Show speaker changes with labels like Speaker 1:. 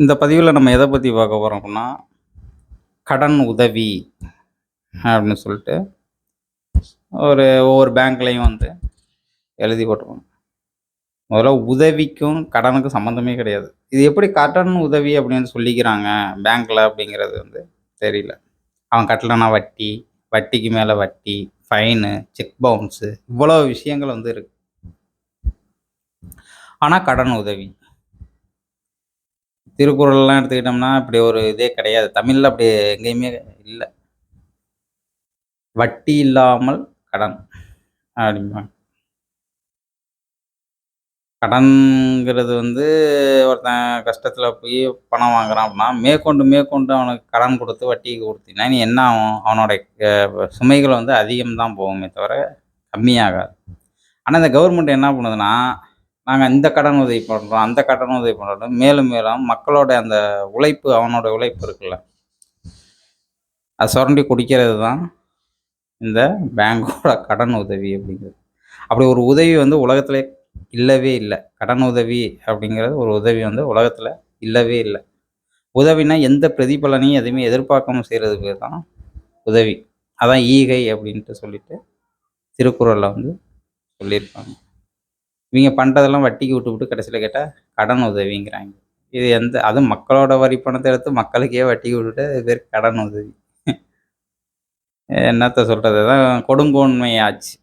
Speaker 1: இந்த பதிவில் நம்ம எதை பற்றி பார்க்க போகிறோம் அப்படின்னா, கடன் உதவி அப்படின்னு சொல்லிட்டு ஒவ்வொரு பேங்க்லேயும் எழுதி போட்டுருவாங்க. முதல்ல உதவிக்கும் கடனுக்கும் சம்மந்தமே கிடையாது. இது எப்படி கடன் உதவி அப்படின்னு சொல்லிக்கிறாங்க பேங்க்கில் அப்படிங்கிறது தெரியல. அவன் கட்டலைன்னா வட்டி, வட்டிக்கு மேலே வட்டி, ஃபைனு, செக் பவுன்ஸு இவ்வளோ விஷயங்கள் இருக்கு. ஆனால் கடன் உதவி திருக்குறள்லாம் எடுத்துக்கிட்டோம்னா இப்படி ஒரு இதே கிடையாது. தமிழில் அப்படி எங்கேயுமே இல்லை. வட்டி இல்லாமல் கடன் அப்படிம்பாங்க. கடன்ங்கிறது ஒருத்தன் கஷ்டத்தில் போய் பணம் வாங்குறான் அப்படின்னா, மேற்கொண்டு மேற்கொண்டு அவனுக்கு கடன் கொடுத்து வட்டிக்கு கொடுத்தீங்கன்னா, நீ என்ன ஆகும்? அவனோட சுமைகள் அதிகம் தான் போகுமே தவிர கம்மியாகாது. ஆனால் இந்த கவர்மெண்ட் என்ன பண்ணுதுன்னா, நாங்கள் இந்த கடன் உதவி பண்ணுறோம், அந்த கடன் உதவி பண்ணுறோம், மேலும் மேலும் மக்களோட அந்த உழைப்பு, அவனோட உழைப்பு இருக்குல்ல, அதை சுரண்டி குடிக்கிறது தான் இந்த பேங்கோட கடன் உதவி அப்படிங்கிறது. அப்படி ஒரு உதவி உலகத்திலே இல்லவே இல்லை. கடன் உதவி அப்படிங்கிறது ஒரு உதவி உலகத்தில் இல்லவே இல்லை. உதவினா எந்த பிரதிபலனையும் எதுவுமே எதிர்பார்க்காம செய்கிறது பேர் தான் உதவி. அதான் ஈகை அப்படின்ட்டு சொல்லிட்டு திருக்குறளில் சொல்லியிருப்பாங்க. இவங்க பண்ணுறதெல்லாம் வட்டிக்கு விட்டு விட்டு கடைசியில் கேட்டால் கடன் உதவிங்கிறாங்க. இது அதுவும் மக்களோட வரி பணத்தை எடுத்து மக்களுக்கே வட்டிக்கு விட்டுட்டு இது பேர் கடன் உதவி. என்னத்த சொல்கிறது, தான் கொடுங்கோன்மை ஆச்சு.